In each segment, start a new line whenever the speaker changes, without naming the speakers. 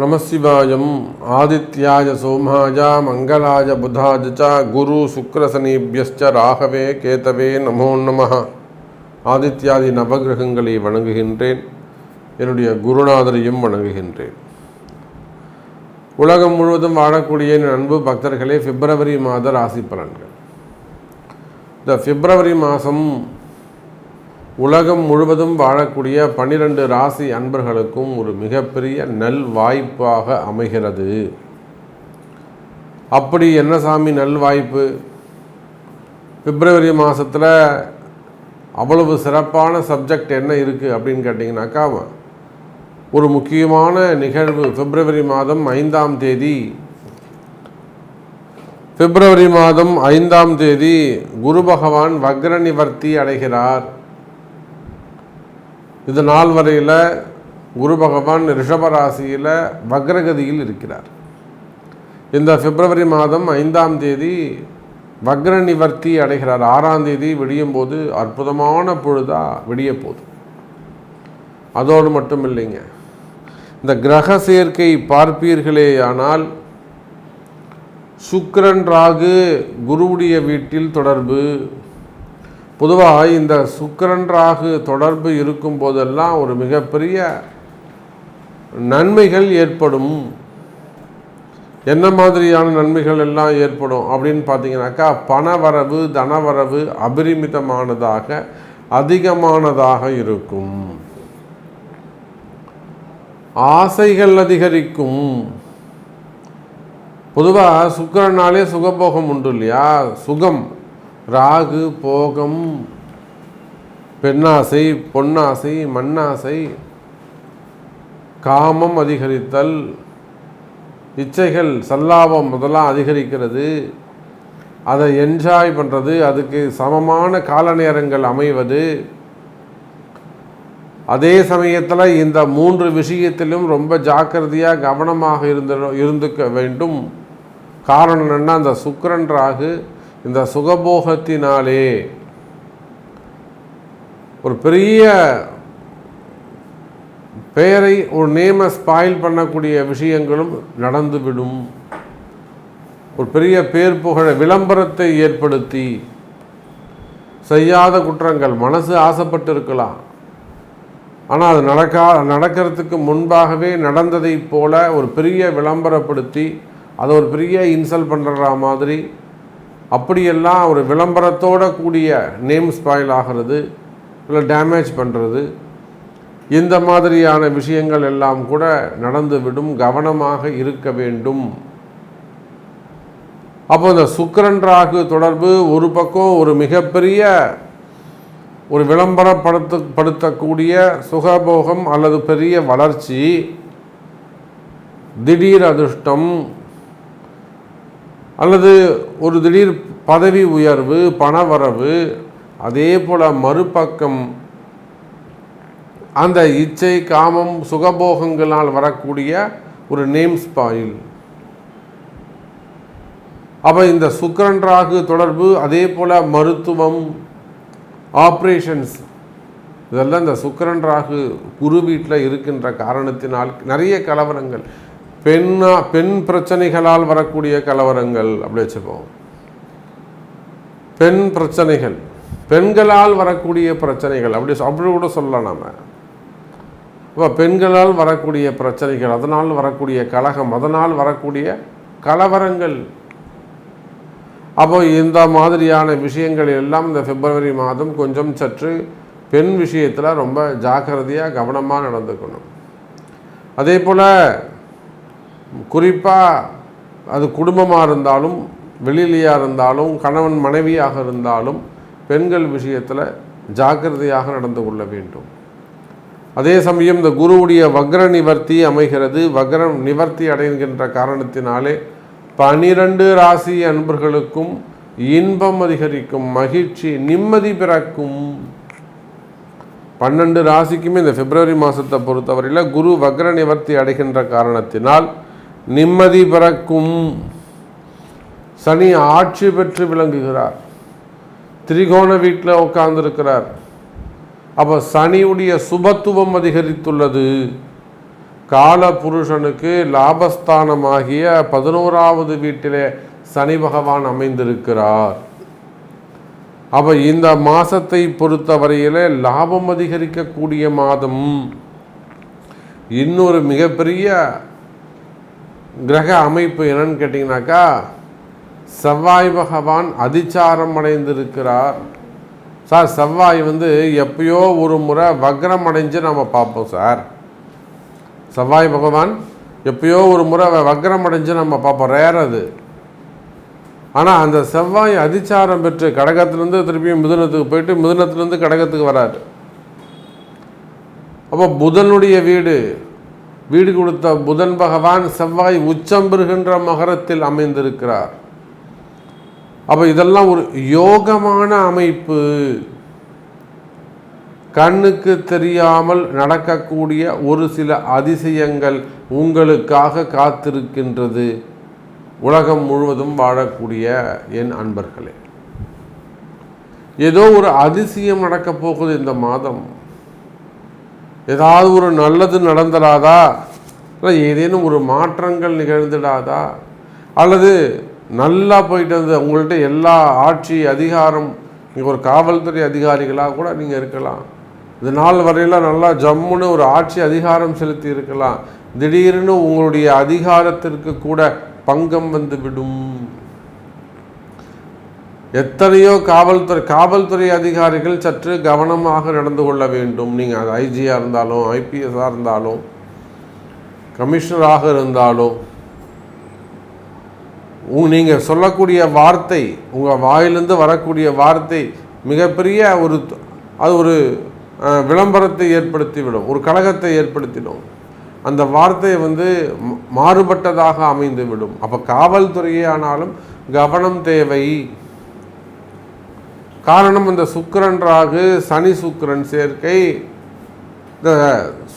நமசிவாயம். ஆதித்யாய சோமாய மங்களாய புதாய ச குரு சுக்ரசனீபியஸ்ச ராகவே கேதவே நமோ நமः. ஆதித்யாதி நவகிரகங்களை வணங்குகின்றேன். என்னுடைய குருநாதரையும் வணங்குகின்றேன். உலகம் முழுவதும் வாழக்கூடிய என் அன்பு பக்தர்களே, பிப்ரவரி மாத ராசி பலன்கள். இந்த பிப்ரவரி மாதம் உலகம் முழுவதும் வாழக்கூடிய 12 ராசி அன்பர்களுக்கும் ஒரு மிகப்பெரிய நல் வாய்ப்பாக அமைகிறது. அப்படி என்ன சாமி நல் வாய்ப்பு? பிப்ரவரி மாதத்தில் அவ்வளவு சிறப்பான சப்ஜெக்ட் என்ன இருக்குது அப்படின்னு கேட்டிங்கனாக்கா, ஒரு முக்கியமான நிகழ்வு பிப்ரவரி மாதம் 5ஆம் தேதி. பிப்ரவரி மாதம் 5ஆம் தேதி குரு பகவான் வக்ர நிவர்த்தி அடைகிறார். இது நாள் வரையில் குரு பகவான் ரிஷபராசியில் வக்ரகதியில் இருக்கிறார். இந்த பிப்ரவரி மாதம் 5ஆம் தேதி வக்ர நிவர்த்தி அடைகிறார். 6ஆம் தேதி விடியும் போது அற்புதமான பொழுதாக விடிய போகுது. அதோடு மட்டும் இல்லைங்க, இந்த கிரக சேர்க்கை பார்ப்பீர்களேயானால் சுக்கிரன் ராகு குருவுடைய வீட்டில் தொடர்பு. பொதுவாக இந்த சுக்கிரன் ராகு தொடர்பு இருக்கும் போதெல்லாம் ஒரு மிகப்பெரிய நன்மைகள் ஏற்படும். என்ன மாதிரியான நன்மைகள் எல்லாம் ஏற்படும் அப்படின்னு பார்த்தீங்கன்னாக்கா, பணவரவு தனவரவு அபரிமிதமானதாக அதிகமானதாக இருக்கும். ஆசைகள் அதிகரிக்கும். பொதுவாக சுக்கிரனாலே சுகபோகம் உண்டு இல்லையா? சுகம், ராகு போகம், பெண்ணாசை, பொன்னாசை, மண்ணாசை, காமம் அதிகரித்தல், இச்சைகள் சல்லாபம் முதலாம் அதிகரிக்கிறது. அதை என்ஜாய் பண்ணுறது, அதுக்கு சமமான கால நேரங்கள் அமைவது. அதே சமயத்தில் இந்த 3 விஷயத்திலும் ரொம்ப ஜாக்கிரதையாக கவனமாக இருந்துக்க வேண்டும். காரணம் என்னன்னா, அந்த சுக்கிரன் ராகு இந்த சுகபோகத்தினாலே ஒரு பெரிய பெயரை, ஒரு நேமை ஸ்பாயில் பண்ணக்கூடிய விஷயங்களும் நடந்துவிடும். ஒரு பெரிய பேர் புகழ விளம்பரத்தை ஏற்படுத்தி செய்யாத குற்றங்கள், மனசு ஆசைப்பட்டு இருக்கலாம், ஆனால் அது நடக்கிறதுக்கு முன்பாகவே நடந்ததை போல ஒரு பெரிய விளம்பரப்படுத்தி அதை ஒரு பெரிய இன்சல்ட் பண்ணுற மாதிரி, அப்படியெல்லாம் ஒரு விளம்பரத்தோடு கூடிய நேம் ஸ்பாயில் ஆகிறது, இல்லை டேமேஜ் பண்ணுறது, இந்த மாதிரியான விஷயங்கள் எல்லாம் கூட நடந்துவிடும். கவனமாக இருக்க வேண்டும். அப்போ இந்த சுக்கிரன் ராகு தொடர்பு ஒரு பக்கம் ஒரு மிகப்பெரிய ஒரு விளம்பரப்படுத்தக்கூடிய சுகபோகம் அல்லது பெரிய வளர்ச்சி, திடீர் அதிர்ஷ்டம் அல்லது ஒரு திடீர் பதவி உயர்வு, பணவரவு. அதே போல் மறுபக்கம் அந்த இச்சை, காமம், சுகபோகங்களால் வரக்கூடிய ஒரு நேம் ஸ்பாயில். அப்போ இந்த சுக்கிரன் ராகு தொடர்பு, அதே போல் மருத்துவம், ஆப்ரேஷன்ஸ், இதெல்லாம் இந்த சுக்கிரன் ராகு குரு வீட்டில் இருக்கின்ற காரணத்தினால் நிறைய கலவரங்கள், பெண் பிரச்சனைகளால் வரக்கூடிய கலவரங்கள் அப்படி வச்சுப்போம். பெண் பிரச்சனைகள், பெண்களால் வரக்கூடிய பிரச்சனைகள் அப்படி கூட சொல்லலாம் நாம். இப்போ பெண்களால் வரக்கூடிய பிரச்சனைகள், அதனால் வரக்கூடிய கலகம், அதனால் வரக்கூடிய கலவரங்கள். அப்போ இந்த மாதிரியான விஷயங்கள் எல்லாம் இந்த பிப்ரவரி மாதம் கொஞ்சம் சற்று பெண் விஷயத்தில் ரொம்ப ஜாக்கிரதையாக கவனமாக நடந்துக்கணும். அதே போல் குறிப்பாக அது குடும்பமாக இருந்தாலும், வெளியிலையாக இருந்தாலும், கணவன் மனைவியாக இருந்தாலும் பெண்கள் விஷயத்தில் ஜாக்கிரதையாக நடந்து கொள்ள வேண்டும். அதே சமயம் இந்த குருவுடைய வக்ர நிவர்த்தி அமைகிறது. வக்ர நிவர்த்தி அடைகின்ற காரணத்தினாலே 12 ராசி அன்பர்களுக்கும் இன்பம் அதிகரிக்கும், மகிழ்ச்சி, நிம்மதி பிறக்கும். 12 ராசிக்குமே இந்த பிப்ரவரி மாதத்தை பொறுத்தவரையில் குரு வக்ர நிவர்த்தி அடைகின்ற காரணத்தினால் நிம்மதி பிறக்கும். சனி ஆட்சி பெற்று விளங்குகிறார், திரிகோண வீட்டில் உட்கார்ந்துருக்கிறார். அப்போ சனியுடைய சுபத்துவம் அதிகரித்துள்ளது. கால புருஷனுக்கு லாபஸ்தானமாகிய 11வது வீட்டிலே சனி பகவான் அமைந்திருக்கிறார். அப்போ இந்த மாதத்தை பொறுத்தவரையில் லாபம் அதிகரிக்கக்கூடிய மாதம். இன்னொரு மிகப்பெரிய கிரக அமைப்பு என்னன்னு கேட்டிங்கனாக்கா, செவ்வாய் பகவான் அதிச்சாரம் அடைந்திருக்கிறார். சார், செவ்வாய் எப்பயோ ஒரு முறை வக்ரம் அடைஞ்சு நம்ம பார்ப்போம் சார். செவ்வாய் பகவான் எப்பயோ ஒரு முறை வக்ரம் அடைஞ்சு நம்ம பார்ப்போம், ரேர் அது. ஆனால் அந்த செவ்வாய் அதிச்சாரம் பெற்று கடகத்திலேருந்து திருப்பியும் மிதுனத்துக்கு போயிட்டு மிதுனத்திலேருந்து கடகத்துக்கு வராரு. அப்போ புதனுடைய வீடு கொடுத்த புதன் பகவான் செவ்வாய் உச்சம் பெறுகின்ற மகரத்தில் அமைந்திருக்கிறார். அப்போ இதெல்லாம் ஒரு யோகமான அமைப்பு. கண்ணுக்கு தெரியாமல் நடக்கக்கூடிய ஒரு சில அதிசயங்கள் உங்களுக்காக காத்திருக்கின்றது. உலகம் முழுவதும் வாழக்கூடிய என் அன்பர்களே, ஏதோ ஒரு அதிசயம் நடக்கப் போகுது இந்த மாதம். ஏதாவது ஒரு நல்லது நடந்துடாதா, இல்லை ஏதேனும் ஒரு மாற்றங்கள் நிகழ்ந்துடாதா, அல்லது நல்லா போயிட்டு வந்து உங்கள்கிட்ட எல்லா ஆட்சி அதிகாரம், நீங்கள் ஒரு காவல்துறை அதிகாரிகளாக கூட நீங்கள் இருக்கலாம், இது நாள் வரையில் நல்லா ஜம்முன்னு ஒரு ஆட்சி அதிகாரம் செலுத்தி இருக்கலாம். திடீர்னு உங்களுடைய அதிகாரத்திற்கு கூட பங்கம் வந்துவிடும். எத்தனையோ காவல்துறை அதிகாரிகள் சற்று கவனமாக நடந்து கொள்ள வேண்டும். நீங்கள் அது ஐஜியாக இருந்தாலும், ஐபிஎஸ்ஸாக இருந்தாலும், கமிஷனராக இருந்தாலும், நீங்கள் சொல்லக்கூடிய வார்த்தை, உங்கள் வாயிலிருந்து வரக்கூடிய வார்த்தை மிகப்பெரிய ஒரு விளம்பரத்தை ஏற்படுத்திவிடும், ஒரு கலகத்தை ஏற்படுத்திடும். அந்த வார்த்தை மாறுபட்டதாக அமைந்துவிடும். அப்போ காவல்துறையே ஆனாலும் கவனம் தேவை. காரணம், இந்த சுக்கிரன் ராகு சனி சுக்கிரன் சேர்க்கை, இந்த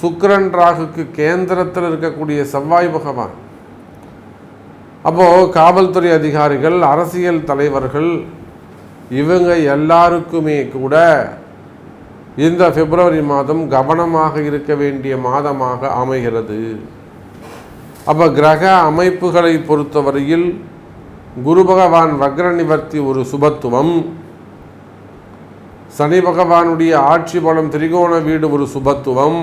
சுக்கிரன் ராகுக்கு கேந்திரத்தில் இருக்கக்கூடிய செவ்வாய் பகவான். அப்போது காவல்துறை அதிகாரிகள், அரசியல் தலைவர்கள், இவங்க எல்லாருக்குமே கூட இந்த பிப்ரவரி மாதம் கவனமாக இருக்க வேண்டிய மாதமாக அமைகிறது. அப்போ கிரக அமைப்புகளை பொறுத்தவரையில் குரு பகவான் வக்ர நிவர்த்தி ஒரு சுபத்துவம், சனி பகவானுடைய ஆட்சி பலம் திரிகோண வீடு ஒரு சுபத்துவம்,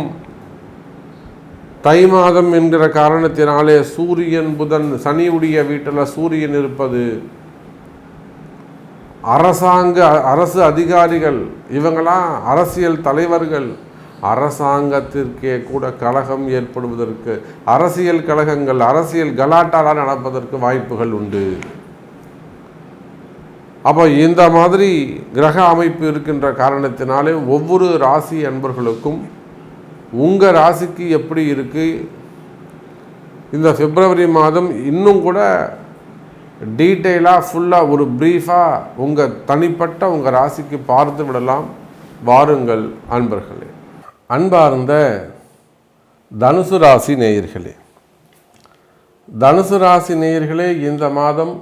தை மாதம் என்கிற காரணத்தினாலே சூரியன் புதன் சனியுடைய வீட்டில் சூரியன் இருப்பது, அரசு அதிகாரிகள், இவங்களாம் அரசியல் தலைவர்கள், அரசாங்கத்திற்கே கூட கலகம் ஏற்படுவதற்கு, அரசியல் கலகங்கள், அரசியல் கலாட்டாலாம் நடப்பதற்கு வாய்ப்புகள் உண்டு. அப்போ இந்த மாதிரி கிரக அமைப்பு இருக்கின்ற காரணத்தினாலே ஒவ்வொரு ராசி அன்பர்களுக்கும் உங்கள் ராசிக்கு எப்படி இருக்குது, இந்த பிப்ரவரி மாதம் இன்னும் கூட டீட்டெயிலாக ஃபுல்லாக ஒரு ப்ரீஃபாக உங்கள் தனிப்பட்ட உங்கள் ராசிக்கு பார்த்து விடலாம். வாருங்கள் அன்பர்களே. அன்பார்ந்த தனுசு ராசி நேயர்களே, தனுசு ராசி நேயர்களே, இந்த மாதம்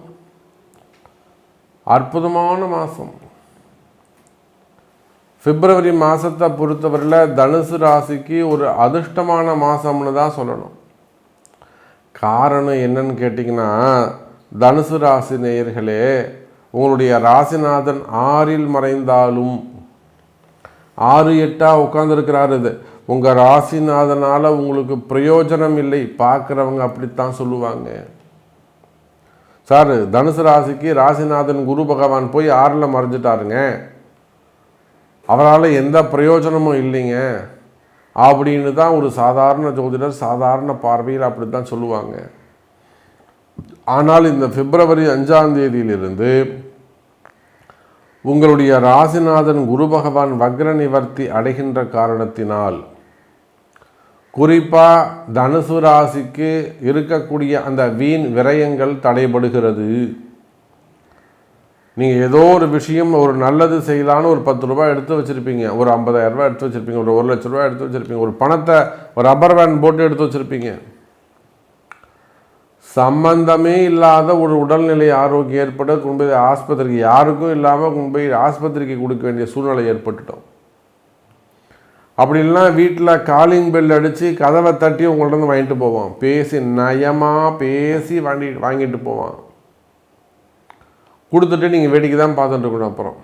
அற்புதமான மாதம். பிப்ரவரி மாதத்தை பொறுத்தவரையில் தனுசு ராசிக்கு ஒரு அதிர்ஷ்டமான மாதம்னு தான் சொல்லணும். காரணம் என்னன்னு கேட்டிங்கன்னா, தனுசு ராசி நேயர்களே, உங்களுடைய ராசிநாதன் 6ல் மறைந்தாலும் 6-8 உட்காந்துருக்கிறாரு. இது உங்கள் ராசிநாதனால் உங்களுக்கு பிரயோஜனம் இல்லை. பார்க்குறவங்க அப்படித்தான் சொல்லுவாங்க. சார், தனுசு ராசிக்கு ராசிநாதன் குரு பகவான் போய் 6ல் மறைஞ்சிட்டாருங்க, அவரால் எந்த பிரயோஜனமும் இல்லைங்க அப்படின்னு தான் ஒரு சாதாரண ஜோதிடர் சாதாரண பார்வையில் அப்படி தான் சொல்லுவாங்க. ஆனால் இந்த பிப்ரவரி 5ஆம் தேதியிலிருந்து உங்களுடைய ராசிநாதன் குரு பகவான் வக்ர நிவர்த்தி அடைகின்ற காரணத்தினால் குறிப்பாக தனுசு ராசிக்கு இருக்கக்கூடிய அந்த வீண் விரயங்கள் தடைபடுகிறது. நீங்கள் ஏதோ ஒரு விஷயம், ஒரு நல்லது செய்யலான்னு ஒரு 10 ரூபாய் எடுத்து வச்சுருப்பீங்க, ஒரு 50,000 ரூபாய் எடுத்து வச்சுருப்பீங்க, ஒரு 1 லட்ச ரூபாய் எடுத்து வச்சுருப்பீங்க, ஒரு பணத்தை ஒரு ரப்பர் பேண்ட் போட்டு எடுத்து வச்சுருப்பீங்க. சம்பந்தமே இல்லாத ஒரு உடல்நிலை ஆரோக்கியம் ஏற்பட்டு கொண்டு போய் ஆஸ்பத்திரிக்கு, யாருக்கும் இல்லாமல் கொண்டு போய் ஆஸ்பத்திரிக்கு கொடுக்க வேண்டிய சூழ்நிலை ஏற்பட்டுட்டோம். அப்படின்னா வீட்டில் காலிங் பெல் அடித்து கதவை தட்டி உங்கள்ட்ட வாங்கிட்டு போவான். பேசி நயமாக பேசி வாங்கிட்டு போவான். கொடுத்துட்டு நீங்கள் வேடிக்கை தான் பார்த்துட்டு இருக்கணும். அப்புறம்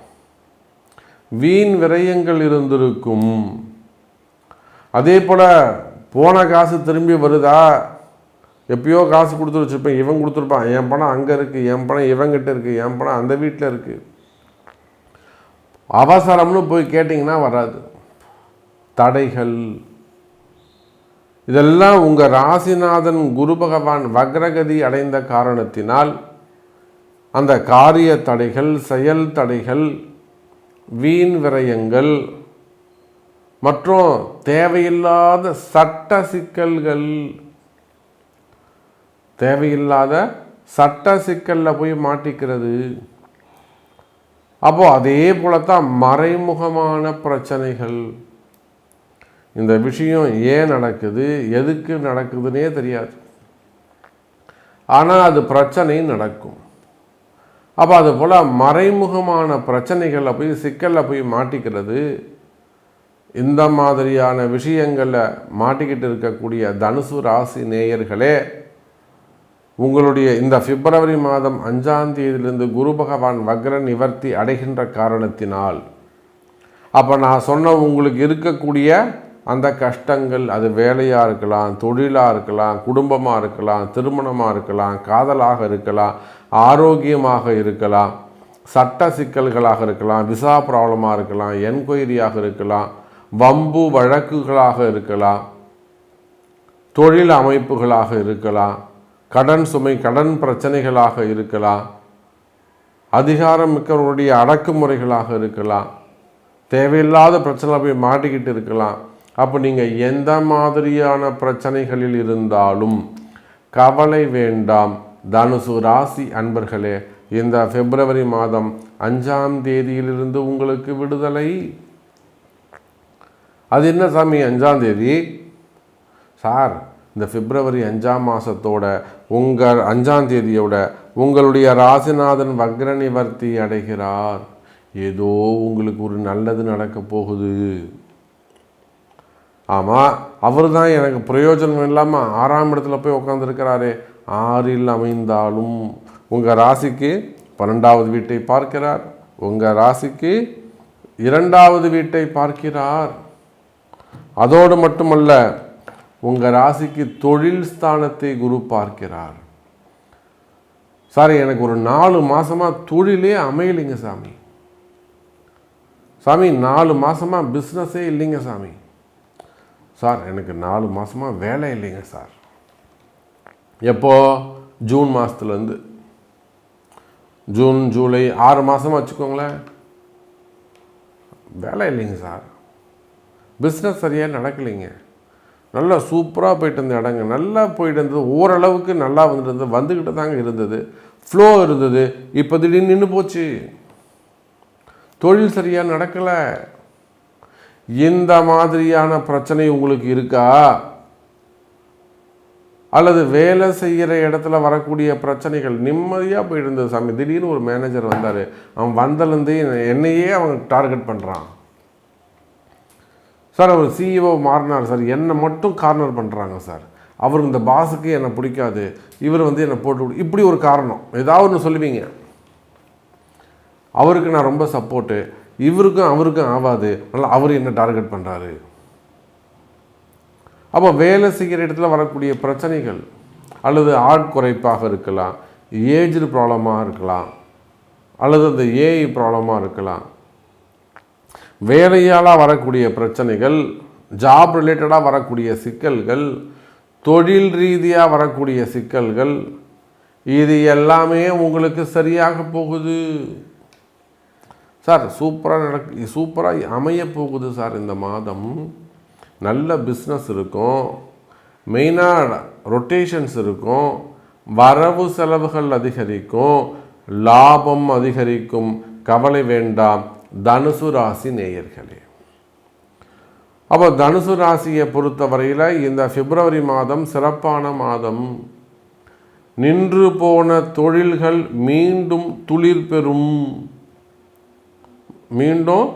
வீண் விரயங்கள் இருந்திருக்கும். அதே போல் போன காசு திரும்பி வருதா? எப்பயோ காசு கொடுத்து வச்சுருப்பேன், இவன் கொடுத்துருப்பான், என் பணம் அங்கே இருக்குது, என் பணம் இவங்கிட்ட இருக்குது, என் பணம் அந்த வீட்டில் இருக்குது. அவசரம்னு போய் கேட்டிங்கன்னா வராது. தடைகள் இதெல்லாம் உங்கள் ராசிநாதன் குரு பகவான் வக்ரகதி அடைந்த காரணத்தினால் அந்த காரிய தடைகள், செயல் தடைகள், வீண் விரயங்கள் மற்றும் தேவையில்லாத சட்ட சிக்கல்கள், தேவையில்லாத சட்ட சிக்கலில் போய் மாட்டிக்கிறது. அப்போது அதே போலத்தான் மறைமுகமான பிரச்சனைகள். இந்த விஷயம் ஏன் நடக்குது, எதுக்கு நடக்குதுன்னே தெரியாது, ஆனால் அது பிரச்சனை நடக்கும். அப்போ அது போல் மறைமுகமான பிரச்சனைகளில் போய் சிக்கலில் போய் மாட்டிக்கிறது. இந்த மாதிரியான விஷயங்களில் மாட்டிக்கிட்டு இருக்கக்கூடிய தனுசு ராசி நேயர்களே, உங்களுடைய இந்த பிப்ரவரி மாதம் 5ஆம் தேதியிலிருந்து குரு பகவான் வக்ர நிவர்த்தி அடைகின்ற காரணத்தினால் அப்போ நான் சொன்ன உங்களுக்கு இருக்கக்கூடிய அந்த கஷ்டங்கள், அது வேலையாக இருக்கலாம், தொழிலாக இருக்கலாம், குடும்பமாக இருக்கலாம், திருமணமாக இருக்கலாம், காதலாக இருக்கலாம், ஆரோக்கியமாக இருக்கலாம், சட்ட சிக்கல்களாக இருக்கலாம், விசா ப்ராப்ளமாக இருக்கலாம், என்கொயரியாக இருக்கலாம், வம்பு வழக்குகளாக இருக்கலாம், தொழில் அமைப்புகளாக இருக்கலாம், கடன் சுமை, கடன் பிரச்சனைகளாக இருக்கலாம், அதிகாரம் மிக்கவர்களுடைய அடக்குமுறைகளாக இருக்கலாம், தேவையில்லாத பிரச்சனை போய் மாட்டிக்கிட்டு இருக்கலாம். அப்போ நீங்கள் எந்த மாதிரியான பிரச்சனைகளில் இருந்தாலும் கவலை வேண்டாம். தனுசு ராசி அன்பர்களே, இந்த பிப்ரவரி மாதம் 5ஆம் தேதியிலிருந்து உங்களுக்கு விடுதலை. அது என்ன சாமி 5ஆம் தேதி? சார், இந்த பிப்ரவரி 5ஆம் மாதத்தோட உங்கள் 5ஆம் தேதியோட உங்களுடைய ராசிநாதன் வக்ர நிவர்த்தி அடைகிறார். ஏதோ உங்களுக்கு ஒரு நல்லது நடக்க போகுது. ஆமாம், அவர் தான் எனக்கு பிரயோஜனம் இல்லாமல் 6ஆம் இடத்துல போய் உட்காந்துருக்கிறாரே. 6இல் அமைந்தாலும் உங்கள் ராசிக்கு 12வது வீட்டை பார்க்கிறார், உங்கள் ராசிக்கு 2வது வீட்டை பார்க்கிறார். அதோடு மட்டுமல்ல, உங்கள் ராசிக்கு தொழில் ஸ்தானத்தை குரு பார்க்கிறார். சார், எனக்கு ஒரு 4 மாதமாக தொழிலே அமையலைங்க சாமி. சாமி, 4 மாதமாக பிஸ்னஸே இல்லைங்க சாமி. சார், எனக்கு 4 மாதமாக வேலை இல்லைங்க சார். எப்போ? ஜூன் மாதத்துலேருந்து. ஜூன், ஜூலை 6 மாதமாக வச்சுக்கோங்களேன், வேலை இல்லைங்க சார். பிஸ்னஸ் சரியாக நடக்கலைங்க. நல்லா சூப்பராக போயிட்டு இருந்த இடங்க, நல்லா போயிட்டு இருந்தது, ஓரளவுக்கு நல்லா வந்துக்கிட்டு தாங்க இருந்தது, ஃப்ளோ இருந்தது. இப்போ திடீர்னு நின்று போச்சு, தொழில் சரியாக நடக்கலை. இந்த மாதிரியான பிரச்சனை உங்களுக்கு இருக்கா? அல்லது வேலை செய்கிற இடத்துல வரக்கூடிய பிரச்சனைகள் நிம்மதியாக போயிட்டு இருந்தது சாமி, திடீர்னு ஒரு மேனேஜர் வந்தார், அவன் வந்தலேருந்து என்னையே அவன் டார்கெட் பண்ணுறான் சார். அவர் சிஇஓ மாறினார் சார், என்னை மட்டும் கார்னர் பண்ணுறாங்க சார். அவர் இந்த பாஸுக்கு என்னை பிடிக்காது, இவர் என்னை போட்டு, இப்படி ஒரு காரணம் ஏதாவது ஒன்று சொல்லுவீங்க. அவருக்கு நான் ரொம்ப சப்போர்ட்டு, இவருக்கும் அவருக்கும் ஆகாது, அதனால் அவர் என்ன டார்கெட் பண்ணுறாரு. அப்போ வேலை செய்கிற இடத்துல வரக்கூடிய பிரச்சனைகள் அல்லது ஆட்குறைப்பாக இருக்கலாம், ஏஜ்டு ப்ராப்ளமாக இருக்கலாம், அல்லது அந்த ஏஐ ப்ராப்ளமாக இருக்கலாம், வேலையால் வரக்கூடிய பிரச்சனைகள், ஜாப் ரிலேட்டடாக வரக்கூடிய சிக்கல்கள், தொழில் ரீதியாக வரக்கூடிய சிக்கல்கள், இது எல்லாமே உங்களுக்கு சரியாக போகுது சார். சூப்பராக அமைய போகுது சார். இந்த மாதம் நல்ல பிஸ்னஸ் இருக்கும், மெயினாக ரொட்டேஷன்ஸ் இருக்கும், வரவு செலவுகள் அதிகரிக்கும், லாபம் அதிகரிக்கும். கவலை வேண்டாம் தனுசு ராசி நேயர்களே. அப்போ தனுசு ராசியை பொறுத்தவரையில் இந்த பிப்ரவரி மாதம் சிறப்பான மாதம். நின்று போன தொழில்கள் மீண்டும் துளிர் பெறும், மீண்டும்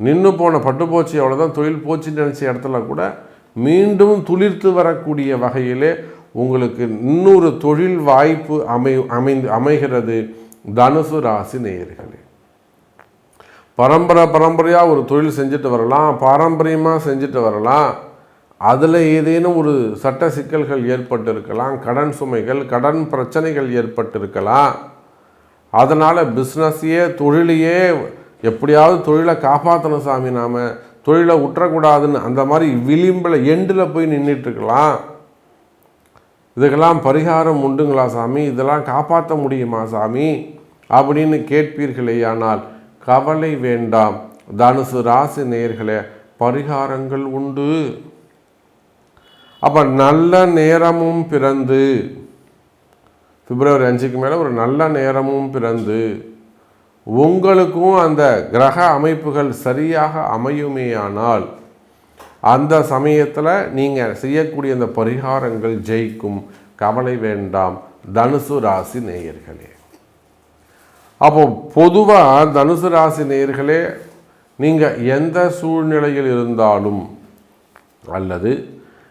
நின்று போன பட்டுப்போச்சு அவ்வளோதான், தொழில் போச்சுன்னு நினச்ச இடத்துல கூட மீண்டும் துளிர்த்து வரக்கூடிய வகையிலே உங்களுக்கு இன்னொரு தொழில் வாய்ப்பு அமைகிறது தனுசு ராசி நேயர்களே. பரம்பரையாக ஒரு தொழில் செஞ்சுட்டு வரலாம், பாரம்பரியமாக செஞ்சுட்டு வரலாம். அதில் ஏதேனும் ஒரு சட்ட சிக்கல்கள் ஏற்பட்டு இருக்கலாம், கடன் சுமைகள், கடன் பிரச்சனைகள் ஏற்பட்டு இருக்கலாம். அதனால் பிஸ்னஸையே தொழிலையே எப்படியாவது தொழிலை காப்பாற்றணும் சாமி, நாம் தொழிலை விட்டுறக்கூடாதுன்னு அந்த மாதிரி விளிம்பில் எண்டில் போய் நின்றுட்டுருக்கலாம். இதுக்கெல்லாம் பரிகாரம் உண்டுங்களா சாமி, இதெல்லாம் காப்பாற்ற முடியுமா சாமி அப்படின்னு கேட்பீர்களே. ஆனால் கவலை வேண்டாம் தனுசு ராசி நேயர்களே, பரிகாரங்கள் உண்டு. அப்போ நல்ல நேரமும் பிறந்து பிப்ரவரி 5க்கு மேலே ஒரு நல்ல நேரமும் பிறந்து உங்களுக்கும் அந்த கிரக அமைப்புகள் சரியாக அமையுமேயானால் அந்த சமயத்தில் நீங்கள் செய்யக்கூடிய அந்த பரிகாரங்கள் ஜெயிக்கும். கவலை வேண்டாம் தனுசு ராசி நேயர்களே. அப்போ பொதுவாக தனுசு ராசி நேயர்களே, நீங்கள் எந்த சூழ்நிலையில் இருந்தாலும் அல்லது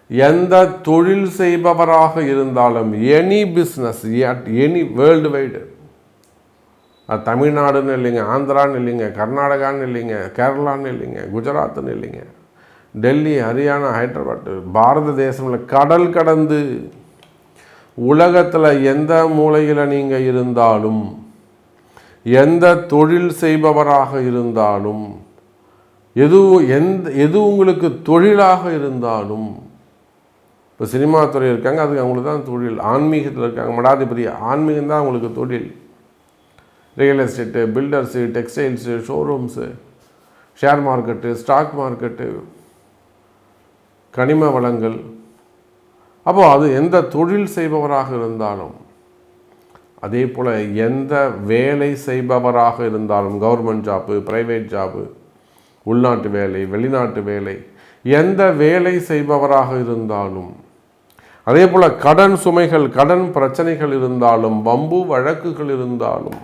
எந்த தொழில் செய்பவராக இருந்தாலும், any business at any world wide, அது தமிழ்நாடுன்னு இல்லைங்க, ஆந்திரான்னு இல்லைங்க, கர்நாடகான்னு இல்லைங்க, கேரளான்னு இல்லைங்க, குஜராத்துன்னு இல்லைங்க, டெல்லி, ஹரியானா, ஹைதராபாத், பாரத தேசமில் கடல் கடந்து உலகத்தில் எந்த மூலையில் நீங்கள் இருந்தாலும், எந்த தொழில் செய்பவராக இருந்தாலும், எது உங்களுக்கு தொழிலாக இருந்தாலும், இப்போ சினிமா துறை இருக்காங்க, அதுக்கு அவங்களுக்கு தான் தொழில். ஆன்மீகத்தில் இருக்காங்க, மடாதிபதி, ஆன்மீகம் தான் அவங்களுக்கு தொழில். Real estate, builders, textiles, showrooms, share market, stock market, கனிம வளங்கள். அப்போது அது எந்த தொழில் செய்பவராக இருந்தாலும், அதே போல் எந்த வேலை செய்பவராக இருந்தாலும், கவர்மெண்ட் ஜாப்பு, ப்ரைவேட் ஜாப்பு, உள்நாட்டு வேலை, வெளிநாட்டு வேலை, எந்த வேலை செய்பவராக இருந்தாலும், அதே போல் கடன் சுமைகள், கடன் பிரச்சனைகள் இருந்தாலும், வம்பு வழக்குகள் இருந்தாலும்,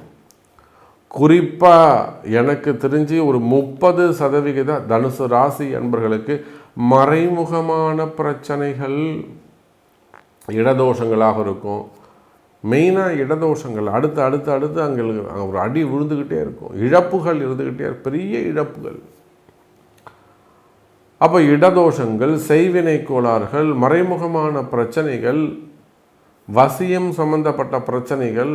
குறிப்பாக எனக்கு தெரிஞ்சு ஒரு 30% தனுசு ராசி என்பர்களுக்கு மறைமுகமான பிரச்சனைகள், இடதோஷங்களாக இருக்கும். மெயினாக இடதோஷங்கள் அடுத்து அங்கே ஒரு அடி விழுந்துக்கிட்டே இருக்கும், இழப்புகள் இருந்துக்கிட்டே இருக்கும், பெரிய இழப்புகள். அப்போ இடதோஷங்கள், செய்வினை கோளாறுகள், மறைமுகமான பிரச்சனைகள், வசியம் சம்பந்தப்பட்ட பிரச்சனைகள்,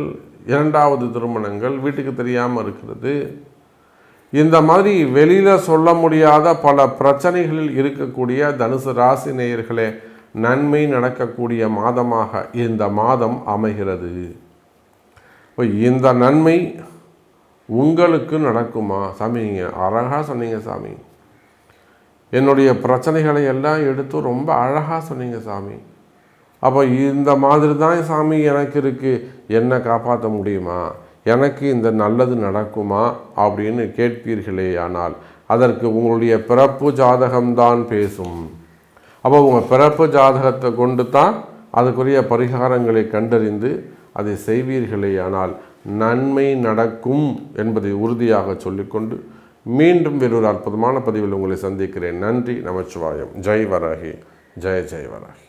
இரண்டாவது திருமணங்கள், வீட்டுக்கு தெரியாமல் இருக்கிறது, இந்த மாதிரி வெளியில் சொல்ல முடியாத பல பிரச்சனைகளில் இருக்கக்கூடிய தனுசு ராசி நேயர்களே, நன்மை நடக்கக்கூடிய மாதமாக இந்த மாதம் அமைகிறது. இப்போ இந்த நன்மை உங்களுக்கு நடக்குமா சாமி? நீங்கள் அழகாக சொன்னீங்க சாமி, என்னுடைய பிரச்சனைகளை எல்லாம் எடுத்து ரொம்ப அழகாக சொன்னீங்க சாமி. அப்போ இந்த மாதிரி தான் சாமி எனக்கு இருக்குது, என்ன காப்பாற்ற முடியுமா, எனக்கு இந்த நல்லது நடக்குமா அப்படின்னு கேட்பீர்களே. ஆனால் அதற்கு உங்களுடைய பிறப்பு ஜாதகம்தான் பேசும். அப்போ உங்கள் பிறப்பு ஜாதகத்தை கொண்டு தான் அதுக்குரிய பரிகாரங்களை கண்டறிந்து அதை செய்வீர்களே. ஆனால் நன்மை நடக்கும் என்பதை உறுதியாக சொல்லிக்கொண்டு மீண்டும் வேறொரு அற்புதமான பதிவில் உங்களை சந்திக்கிறேன். நன்றி, நமச்சிவாயம். ஜெய் வராகி, ஜெய ஜெய் வராகி.